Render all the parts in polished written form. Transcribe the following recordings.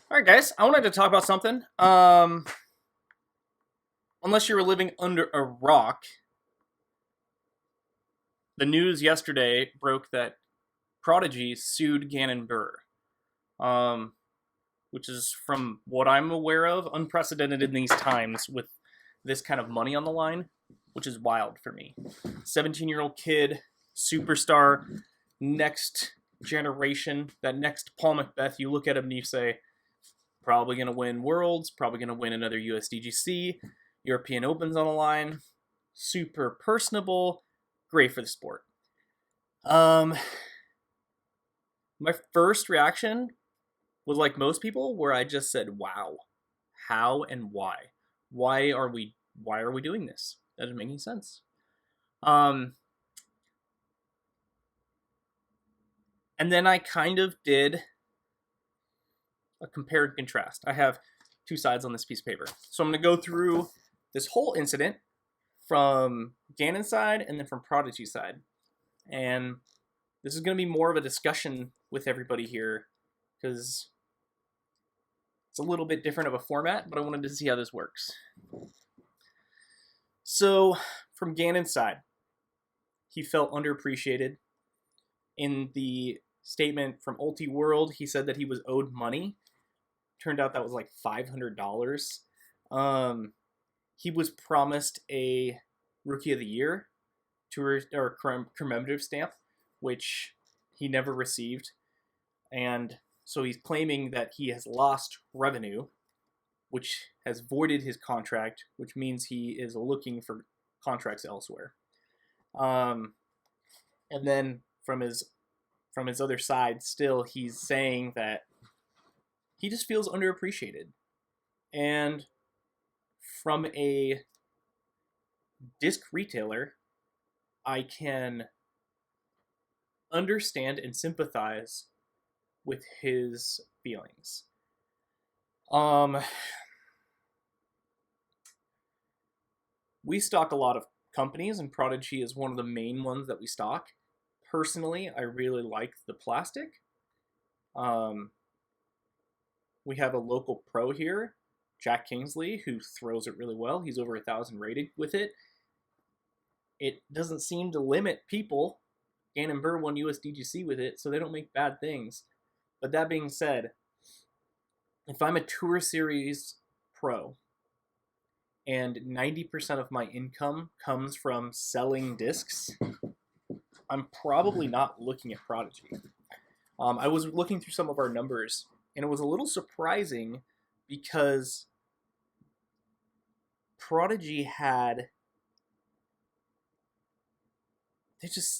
All right, guys. I wanted to talk about something. Unless you were living under a rock, the news yesterday broke that Prodigy sued Gannon Bhur, um, which is, from what I'm aware of, unprecedented in these times with this kind of money on the line, which is wild for me. 17-year-old kid, superstar, next generation, that next Paul Macbeth. You look at him and you say, probably going to win Worlds, probably going to win another USDGC, European Opens on the line, super personable, great for the sport. My first reaction was like most people, where I just said, "Wow, how and why? Why are we doing this? That doesn't make any sense." And then I kind of did a compare and contrast. I have two sides on this piece of paper, so I'm going to go through this whole incident from Gannon's side and then from Prodigy's side, and this is going to be more of a discussion with everybody here because it's a little bit different of a format, but I wanted to see how this works. So, from Gannon's side, he felt underappreciated. In the statement from Ulti World, he said that he was owed money. Turned out that was like $500. He was promised a Rookie of the Year or commemorative stamp, which he never received. And so he's claiming that he has lost revenue, which has voided his contract, which means he is looking for contracts elsewhere. And then from his other side, still, he's saying that he just feels underappreciated. And from a disc retailer, I can understand and sympathize with his feelings. We stock a lot of companies, and Prodigy is one of the main ones that we stock. Personally, I really like the plastic. We have a local pro here, Jack Kingsley, who throws it really well. He's over 1,000 rated with it. It doesn't seem to limit people. Gannon Bhur won USDGC with it, so they don't make bad things. But that being said, if I'm a Tour Series pro and 90% of my income comes from selling discs, I'm probably not looking at Prodigy. I was looking through some of our numbers, and it was a little surprising because Prodigy had...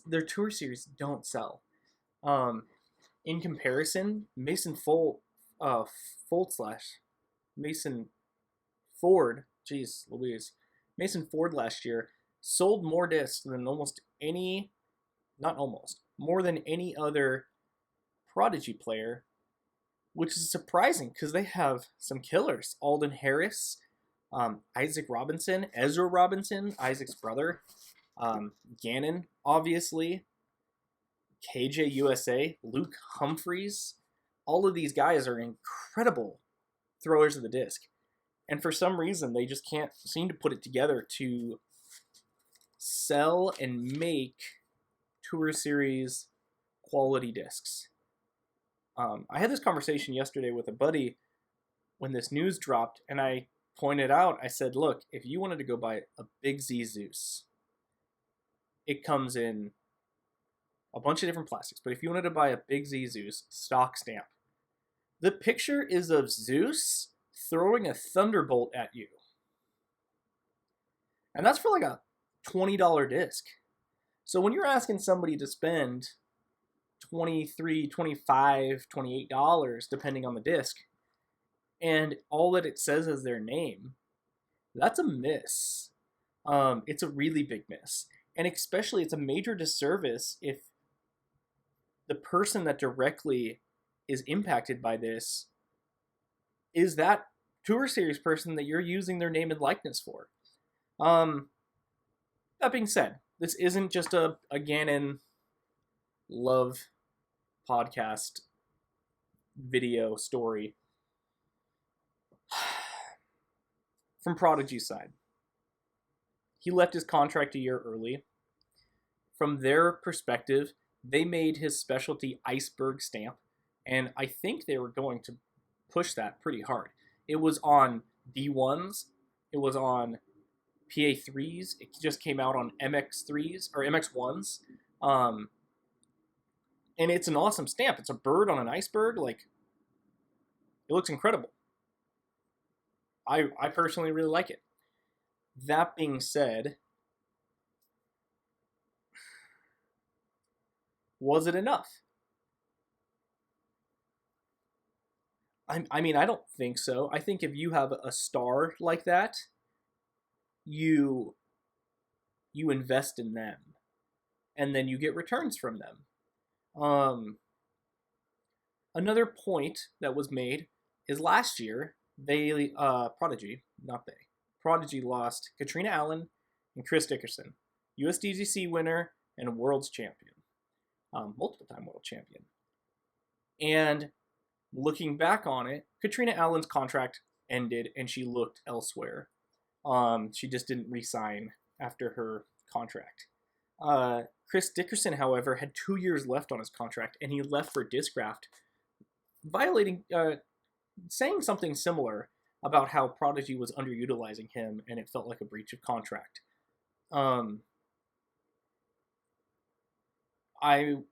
their Tour Series don't sell. In comparison, Mason Ford last year sold more discs than more than any other Prodigy player, which is surprising because they have some killers. Alden Harris, Isaac Robinson, Ezra Robinson, Isaac's brother, Gannon, obviously, KJ USA, Luke Humphreys. All of these guys are incredible throwers of the disc. And for some reason, they just can't seem to put it together to sell and make Tour Series quality discs. I had this conversation yesterday with a buddy when this news dropped, and I pointed out, I said, look, if you wanted to go buy a Big Z Zeus, it comes in a bunch of different plastics, but if you wanted to buy a Big Z Zeus stock stamp, the picture is of Zeus throwing a thunderbolt at you. And that's for like a $20 disc. So when you're asking somebody to spend $23, $25, $28, depending on the disc, and all that it says is their name, that's a miss. It's a really big miss. And especially, it's a major disservice if the person that directly is impacted by this is that Tour Series person that you're using their name and likeness for. That being said, this isn't just a Gannon love podcast video story. from Prodigy's side. He left his contract a year early. From their perspective, they made his specialty iceberg stamp, and I think they were going to push that pretty hard. It was on D1s, it was on PA3s, it just came out on MX3s or MX1s. And it's an awesome stamp. It's a bird on an iceberg. Like, it looks incredible. I personally really like it. That being said, was it enough? I mean, I don't think so. I think if you have a star like that, you invest in them, and then you get returns from them. Another point that was made is last year Prodigy lost Katrina Allen and Chris Dickerson, USDGC winner and world's champion, multiple-time world champion. And looking back on it, Katrina Allen's contract ended and she looked elsewhere. She just didn't re-sign after her contract. Chris Dickerson, however, had 2 years left on his contract, and he left for Discraft, saying something similar about how Prodigy was underutilizing him, and it felt like a breach of contract. I've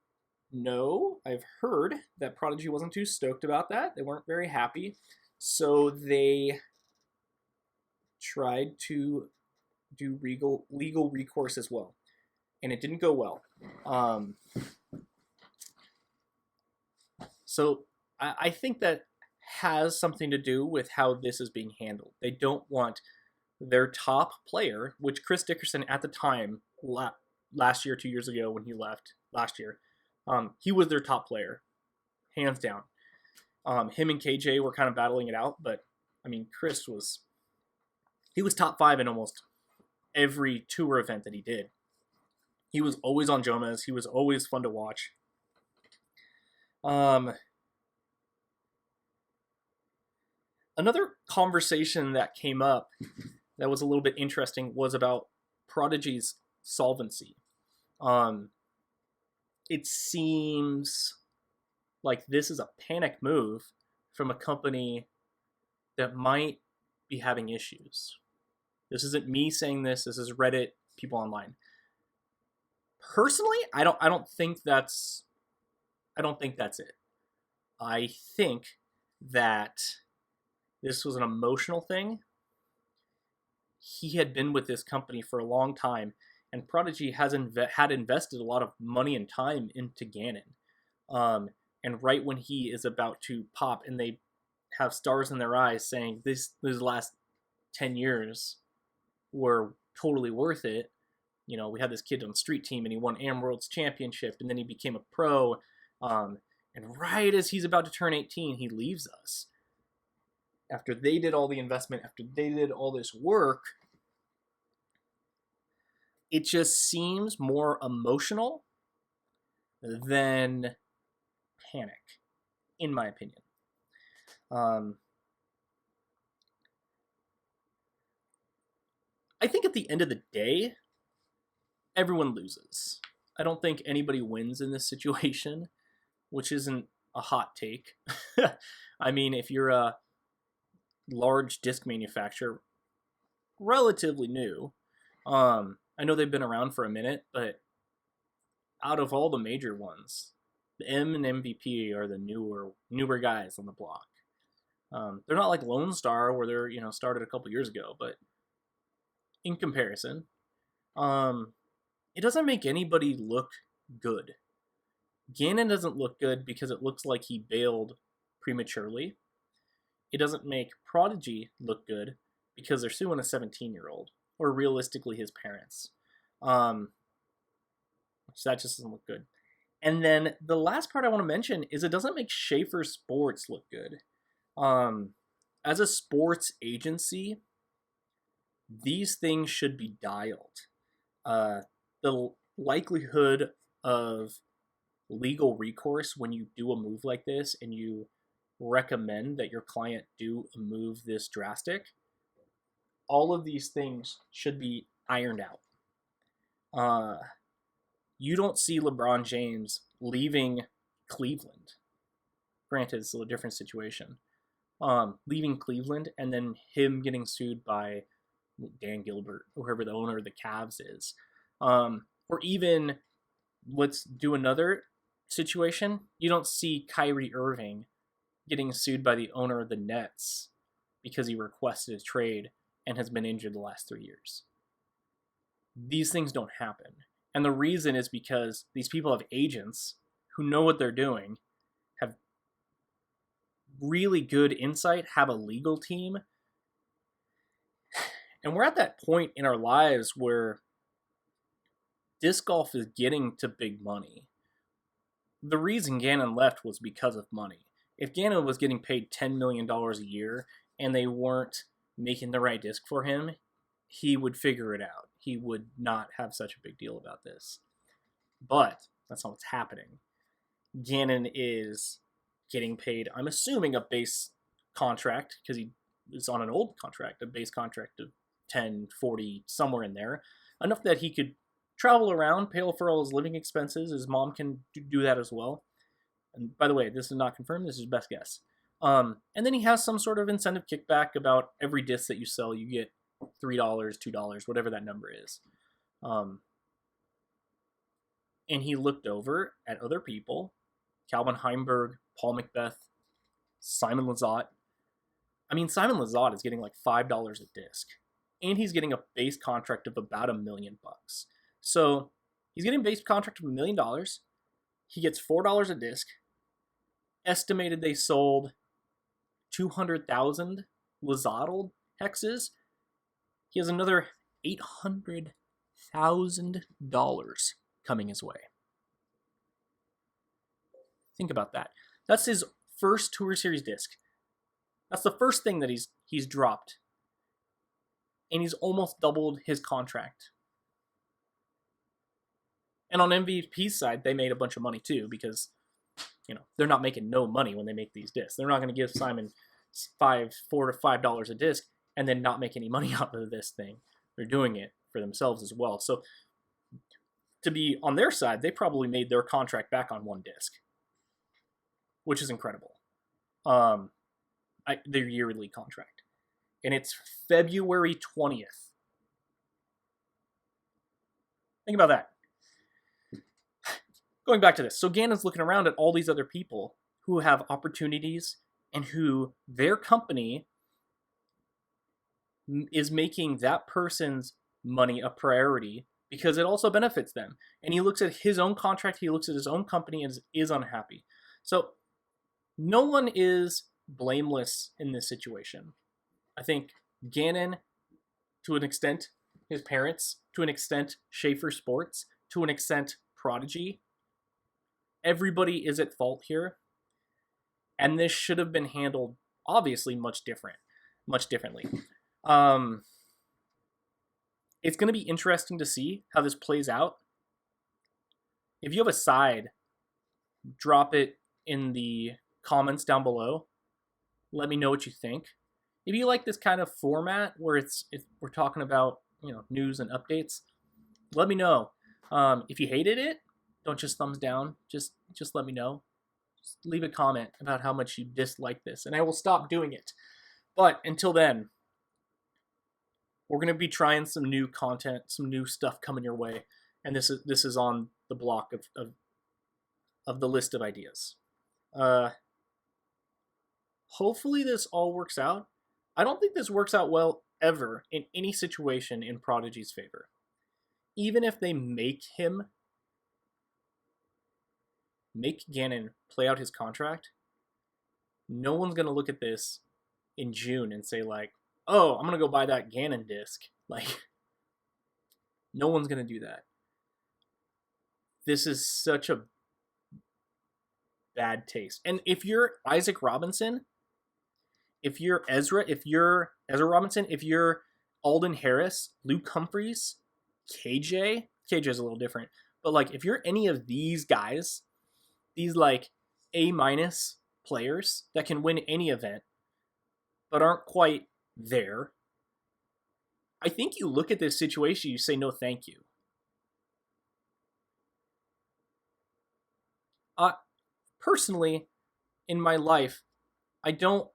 heard that Prodigy wasn't too stoked about that. They weren't very happy, so they tried to do legal recourse as well, and it didn't go well. So I think that has something to do with how this is being handled. They don't want their top player, which Chris Dickerson at the time, last year, 2 years ago when he left, last year, he was their top player, hands down. Him and KJ were kind of battling it out, but I mean, Chris was top 5 in almost every tour event that he did. He was always on Jomez. He was always fun to watch. Another conversation that came up that was a little bit interesting was about Prodigy's solvency. It seems like this is a panic move from a company that might be having issues. This isn't me saying this. This is Reddit, people online. Personally, I don't think that's it. I think that this was an emotional thing. He had been with this company for a long time, and Prodigy had invested a lot of money and time into Gannon. And right when he is about to pop, and they have stars in their eyes saying these last 10 years were totally worth it. You know, we had this kid on the street team, and he won Am World's Championship, and then he became a pro. And right as he's about to turn 18, he leaves us. After they did all the investment, after they did all this work, it just seems more emotional than panic, in my opinion. I think at the end of the day, everyone loses. I don't think anybody wins in this situation, which isn't a hot take. I mean, if you're a large disc manufacturer, relatively new, I know they've been around for a minute, but out of all the major ones, the M and MVP are the newer guys on the block. They're not like Lone Star, where they're started a couple years ago, but in comparison, it doesn't make anybody look good. Gannon doesn't look good because it looks like he bailed prematurely. It doesn't make Prodigy look good because they're suing a 17-year-old, or realistically his parents. So that just doesn't look good. And then the last part I want to mention is it doesn't make Schaefer Sports look good. As a sports agency, these things should be dialed. The likelihood of legal recourse when you do a move like this and you recommend that your client do a move this drastic all of these things should be ironed out. You don't see LeBron James leaving Cleveland. Granted, it's a little different situation. Leaving Cleveland and then him getting sued by Dan Gilbert, or whoever the owner of the Cavs is. Or even, let's do another situation. You don't see Kyrie Irving getting sued by the owner of the Nets because he requested a trade and has been injured the last 3 years. These things don't happen. And the reason is because these people have agents who know what they're doing, have really good insight, have a legal team. And we're at that point in our lives where disc golf is getting to big money. The reason Gannon left was because of money. If Gannon was getting paid $10 million a year and they weren't making the right disc for him, he would figure it out. He would not have such a big deal about this. But that's not what's happening. Gannon is getting paid, I'm assuming, a base contract, because he is on an old contract, a base contract of 10, 40, somewhere in there. Enough that he could travel around, pay for all his living expenses. His mom can do that as well. And by the way, this is not confirmed. This is best guess. And then he has some sort of incentive kickback about every disc that you sell, you get $3, $2, whatever that number is. And he looked over at other people, Calvin Heimberg, Paul Macbeth, Simon Lizotte. I mean, Simon Lizotte is getting like $5 a disc, and he's getting a base contract of about $1 million. So he's getting a base contract of $1 million. He gets $4 a disc. Estimated they sold 200,000 Lizotte hexes. He has another $800,000 coming his way. Think about that. That's his first Tour Series disc. That's the first thing that he's dropped. And he's almost doubled his contract. And on MVP's side, they made a bunch of money too, because they're not making no money when they make these discs. They're not going to give Simon $4 to $5 a disc and then not make any money out of this thing. They're doing it for themselves as well. So to be on their side, they probably made their contract back on one disc, which is incredible. Their yearly contract. And it's February 20th. Think about that. Going back to this. So Gannon's looking around at all these other people who have opportunities and who their company is making that person's money a priority because it also benefits them. And he looks at his own contract, he looks at his own company and is unhappy. So no one is blameless in this situation. I think Gannon, to an extent, his parents, to an extent, Schaefer Sports, to an extent, Prodigy. Everybody is at fault here. And this should have been handled, obviously, much differently. It's going to be interesting to see how this plays out. If you have a side, drop it in the comments down below. Let me know what you think. If you like this kind of format where we're talking about news and updates, let me know. If you hated it, don't just thumbs down. Just let me know. Just leave a comment about how much you dislike this, and I will stop doing it. But until then, we're going to be trying some new content, some new stuff coming your way, and this is on the block of the list of ideas. Hopefully this all works out. I don't think this works out well ever in any situation in Prodigy's favor. Even if they make Gannon play out his contract, no one's going to look at this in June and say like, oh, I'm going to go buy that Gannon disc. Like, no one's going to do that. This is such a bad taste. And if you're Isaac Robinson, if you're Ezra Robinson, if you're Alden Harris, Luke Humphreys, KJ is a little different, but like if you're any of these guys, these like A- players that can win any event, but aren't quite there, I think you look at this situation, you say, no, thank you. Personally, in my life, I don't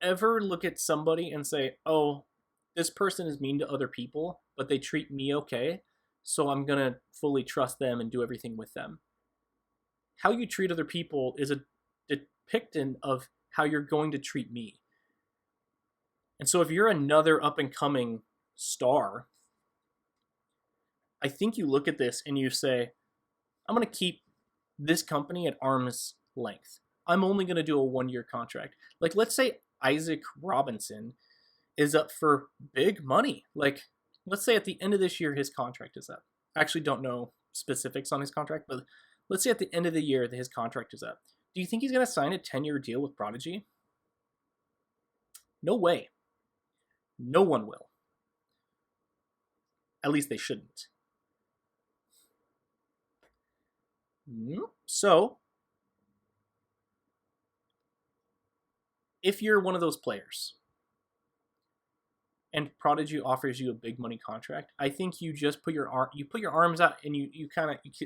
ever look at somebody and say, oh, this person is mean to other people, but they treat me okay, so I'm going to fully trust them and do everything with them. How you treat other people is a depiction of how you're going to treat me. And so if you're another up-and-coming star, I think you look at this and you say, I'm going to keep this company at arm's length. I'm only going to do a 1-year contract. Like, let's say Isaac Robinson is up for big money. Like, let's say at the end of this year, his contract is up. I actually don't know specifics on his contract, but let's say at the end of the year that his contract is up. Do you think he's going to sign a 10-year deal with Prodigy? No way. No one will. At least they shouldn't. So, if you're one of those players and Prodigy offers you a big money contract, I think you just put your arms out and you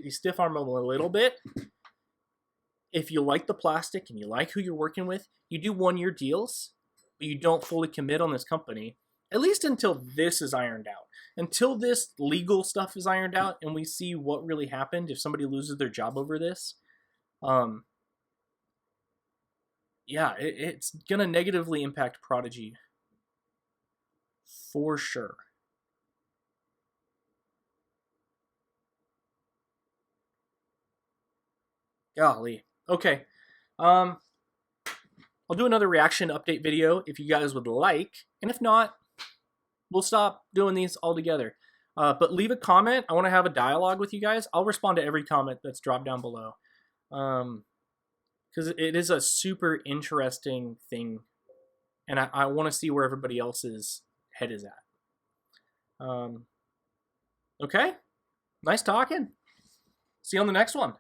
stiff arm them a little bit. If you like the plastic and you like who you're working with, you do 1-year deals, but you don't fully commit on this company, at least until this is ironed out. Until this legal stuff is ironed out and we see what really happened if somebody loses their job over this. Yeah, it's going to negatively impact Prodigy for sure. Golly. Okay. I'll do another reaction update video if you guys would like. And if not, we'll stop doing these altogether. But leave a comment. I want to have a dialogue with you guys. I'll respond to every comment that's dropped down below. Because it is a super interesting thing. And I want to see where everybody else's head is at. Okay. Nice talking. See you on the next one.